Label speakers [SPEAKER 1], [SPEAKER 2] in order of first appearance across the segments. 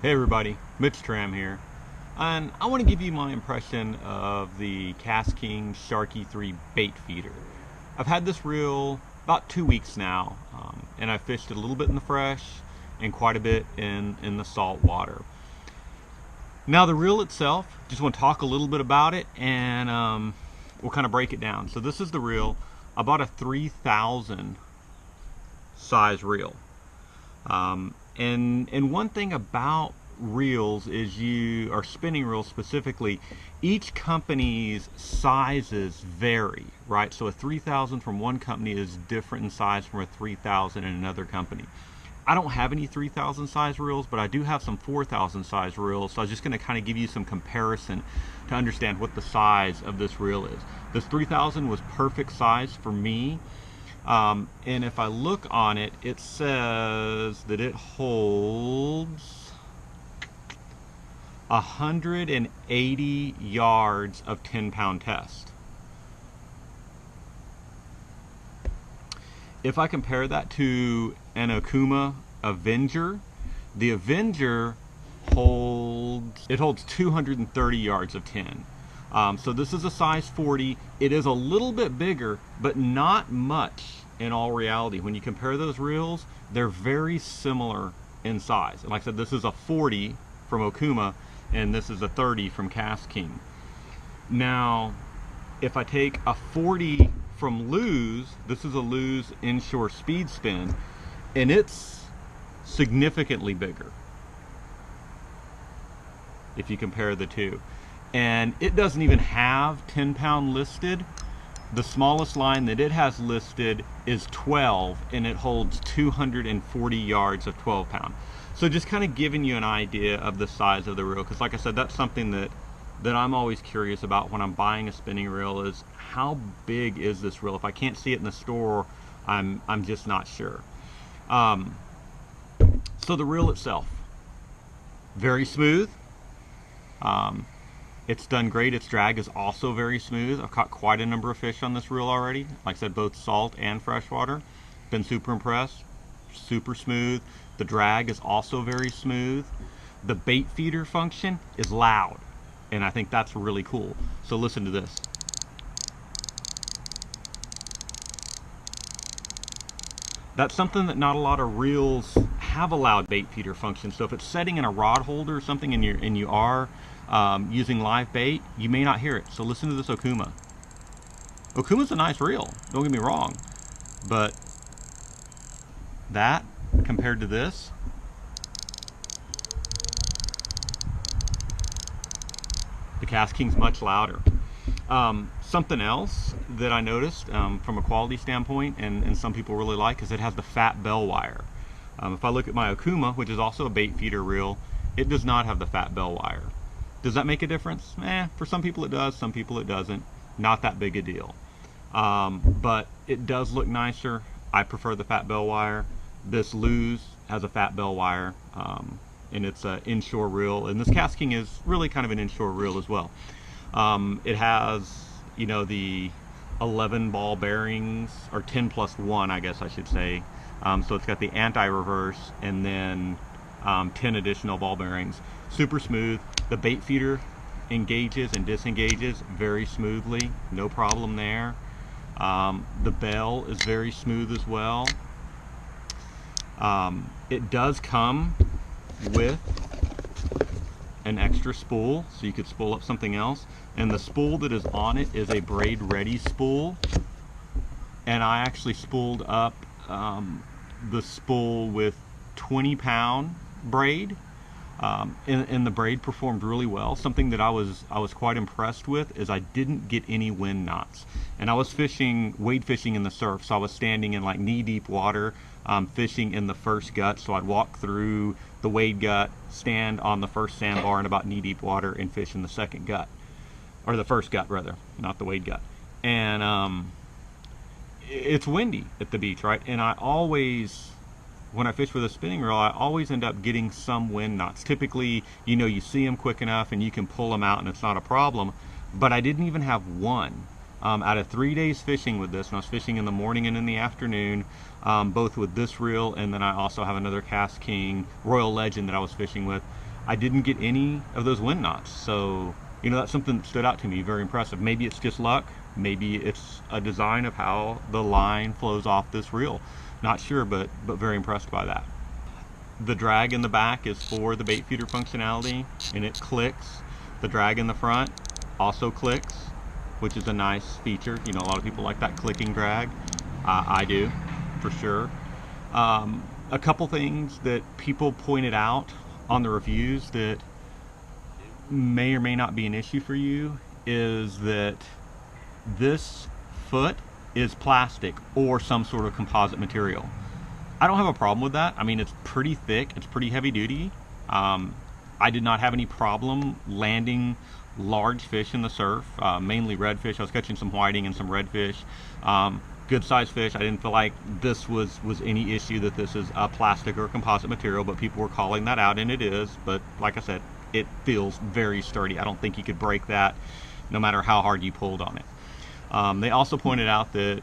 [SPEAKER 1] Hey everybody, Mitch Tram here, and I want to give you my impression of the KastKing Sharky III Baitfeeder. I've had this reel about 2 weeks now, and I've fished it a little bit in the fresh and quite a bit in the salt water. Now the reel itself, just want to talk a little bit about it, and we'll kind of break it down. So this is the reel. I bought a 3000 size reel. And one thing about reels is or spinning reels specifically, each company's sizes vary, right? So a 3000 from one company is different in size from a 3000 in another company. I don't have any 3000 size reels, but I do have some 4000 size reels, so I was just going to kind of give you some comparison to understand what the size of this reel is. This 3000 was perfect size for me. And if I look on it, it says that it holds 180 yards of 10-pound test. If I compare that to an Okuma Avenger, the Avenger holds 230 yards of 10. So this is a size 40. It is a little bit bigger, but not much in all reality. When you compare those reels, they're very similar in size. And like I said, this is a 40 from Okuma, and this is a 30 from KastKing. Now, if I take a 40 from Lew's, this is a Lew's inshore speed spin, and it's significantly bigger if you compare the two. And it doesn't even have 10-pound listed. The smallest line that it has listed is 12, and it holds 240 yards of 12-pound. So just kind of giving you an idea of the size of the reel, because like I said, that's something that I'm always curious about when I'm buying a spinning reel, is how big is this reel? If I can't see it in the store, I'm just not sure. So the reel itself, very smooth. It's done great. Its drag is also very smooth. I've caught quite a number of fish on this reel already. Like I said, both salt and freshwater. Been super impressed. Super smooth. The drag is also very smooth. The bait feeder function is loud, and I think that's really cool. So listen to this. That's something that not a lot of reels have, a loud bait feeder function. So if it's setting in a rod holder or something and you are using live bait, you may not hear it. So listen to this Okuma. Okuma's a nice reel, don't get me wrong, but that compared to this, the KastKing's much louder. Something else that I noticed from a quality standpoint, and some people really like, is it has the fat bell wire. If I look at my Okuma, which is also a bait feeder reel, it does not have the fat bell wire. Does that make a difference? For some people it does, some people it doesn't. Not that big a deal. But it does look nicer. I prefer the fat bell wire. This Lew's has a fat bell wire, and it's an inshore reel. And this KastKing is really kind of an inshore reel as well. It has, the 11 ball bearings, or 10 plus 1, I guess I should say. So it's got the anti-reverse and then 10 additional ball bearings. Super smooth. The bait feeder engages and disengages very smoothly, no problem there. The bell is very smooth as well. It does come with an extra spool, so you could spool up something else, and the spool that is on it is a Braid ready spool, and I actually spooled up the spool with 20-pound braid. And the braid performed really well. Something that I was quite impressed with is I didn't get any wind knots. And I was wade fishing in the surf, so I was standing in like knee-deep water, fishing in the first gut. So I'd walk through the wade gut, stand on the first sandbar in about knee-deep water, and fish in the second gut, or the first gut rather, not the wade gut. And it's windy at the beach, right? And I always, when I fish with a spinning reel, I always end up getting some wind knots. Typically, you see them quick enough and you can pull them out and it's not a problem. But I didn't even have one. Out of 3 days fishing with this, and I was fishing in the morning and in the afternoon, both with this reel, and then I also have another KastKing Royal Legend that I was fishing with. I didn't get any of those wind knots. So, you know, that's something that stood out to me, very impressive. Maybe it's just luck, maybe it's a design of how the line flows off this reel. Not sure, but very impressed by that. The drag in the back is for the bait feeder functionality, and it clicks. The drag in the front also clicks, which is a nice feature. You know, a lot of people like that clicking drag. I do, for sure. A couple things that people pointed out on the reviews that may or may not be an issue for you is that this foot is plastic or some sort of composite material. I don't have a problem with that. I mean, it's pretty thick, it's pretty heavy duty. I did not have any problem landing large fish in the surf, mainly redfish. I was catching some whiting and some redfish. Good sized fish. I didn't feel like this was any issue that this is a plastic or composite material, but people were calling that out, and it is. But like I said, it feels very sturdy. I don't think you could break that no matter how hard you pulled on it. They also pointed out that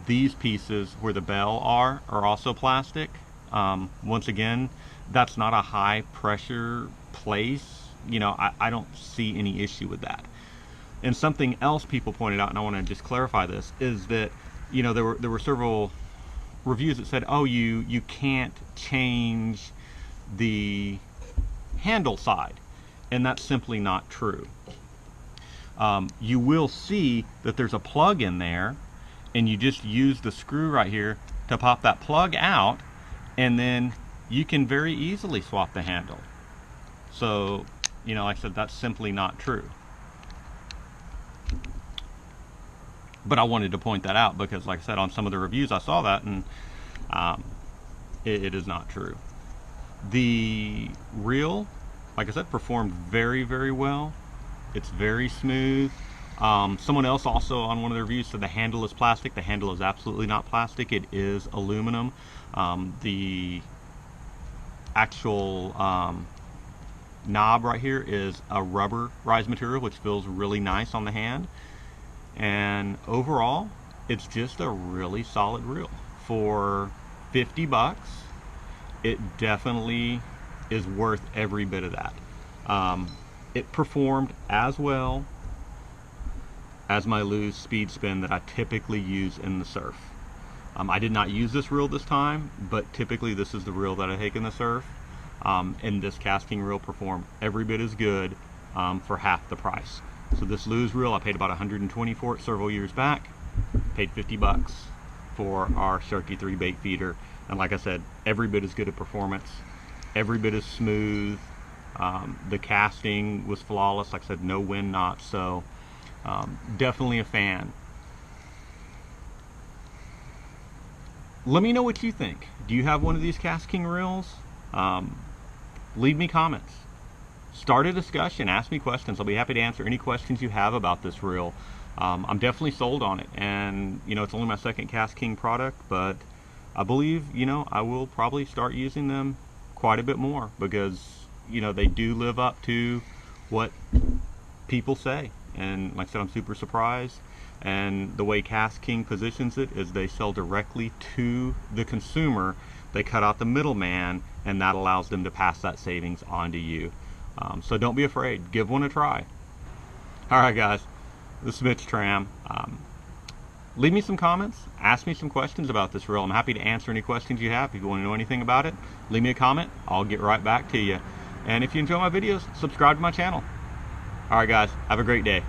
[SPEAKER 1] these pieces where the bell are also plastic. Once again, that's not a high pressure place. You know, I don't see any issue with that. And something else people pointed out, and I want to just clarify this, is that, you know, there were several reviews that said, oh, you can't change the handle side, and that's simply not true. You will see that there's a plug in there, and you just use the screw right here to pop that plug out, and then you can very easily swap the handle. So, you know, like I said, that's simply not true. But I wanted to point that out because, like I said, on some of the reviews I saw that, and it is not true. The reel, like I said, performed very, very well. It's very smooth. Someone else also on one of the reviews said the handle is plastic. The handle is absolutely not plastic. It is aluminum. The actual knob right here is a rubberized material, which feels really nice on the hand. And overall, it's just a really solid reel. For 50 bucks, it definitely is worth every bit of that. It performed as well as my Lew speed spin that I typically use in the surf. I did not use this reel this time, but typically this is the reel that I take in the surf. And this KastKing reel performed every bit as good for half the price. So this Lew's reel, I paid about $120 for it several years back. Paid 50 bucks for our Sharky III Baitfeeder. And like I said, every bit as good at performance, every bit as smooth. The casting was flawless. Like I said, no wind knots. So definitely a fan. Let me know what you think. Do you have one of these KastKing reels? Leave me comments. Start a discussion, ask me questions. I'll be happy to answer any questions you have about this reel. I'm definitely sold on it, and you know, it's only my second KastKing product, but I believe, you know, I will probably start using them quite a bit more because, you know, they do live up to what people say. And like I said, I'm super surprised. And the way KastKing positions it is they sell directly to the consumer. They cut out the middleman, and that allows them to pass that savings on to you. So don't be afraid. Give one a try. All right, guys. This is Mitch Tram. Leave me some comments. Ask me some questions about this reel. I'm happy to answer any questions you have. If you want to know anything about it, leave me a comment. I'll get right back to you. And if you enjoy my videos, subscribe to my channel. All right, guys. Have a great day.